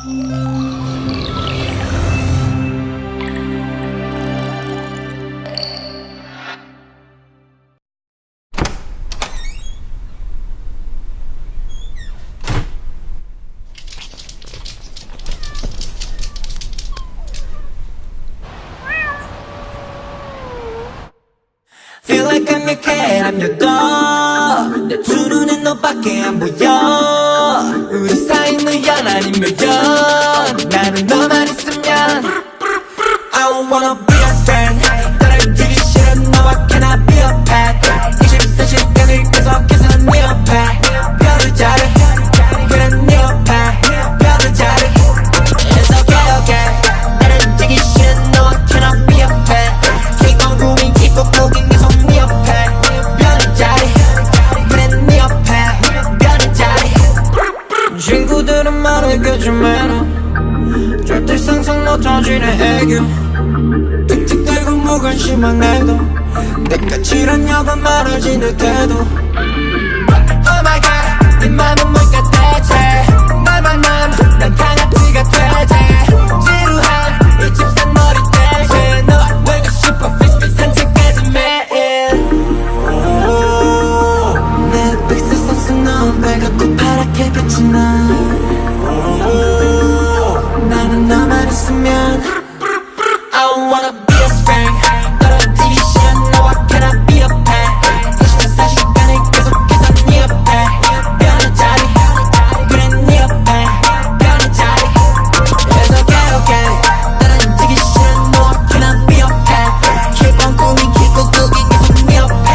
Feel like I'm your cat, I'm your dog. 내 두 눈엔 너밖에 안 보여. 우리 사이는 연 아니면 연. 나는 너만 있으면 I don't wanna be a friend. 떨어지기 싫어 너와 cannot be a pet. 24시간을 계속해서 네 옆에 별을 자리. 그래 네 옆에 별을 자리. It's okay okay. 떨어지기 싫어 너와 cannot be a pet. Keep on going keep on moving 계속 네 옆에 별을 자리. 그래 네 옆에 별을 자리. 친구들은 말하게 좀 해라. 절대 상상 못하지네 애교. 틱틱 대고 무관심한 애도 내가 지렸냐고 말하지 내 태도. Oh my god 네 맘은 뭘까 대체. 날 만나면 난 강아지가 되지. 지루한 이 집산 머리 대신 너와 놀고 싶어 fish fish 산책까지 매일. 내 픽셀 상승 넌 배가 고파랗게 빛이 나. 나는 너만 있으면 I don't wanna be a friend. 떨어지기 싫어 너와 cannot be a pet. 24시간을 계속해서 네 옆에 별의 자리. 그래 네 옆에 별의 자리. It's okay okay. 떨어지기 싫어 너와 cannot be a pet. Keep on going keep on going 계속 네 옆에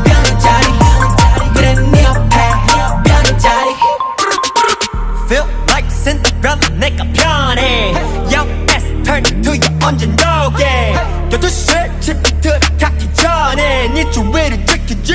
별의 자리. 그래 네 옆에 별의 자리. Feel like Cinderella 내가 편해. Yo let's turn it to you 언제 너게 12시에 집에 들어가기 전에 네 주위를 지키지.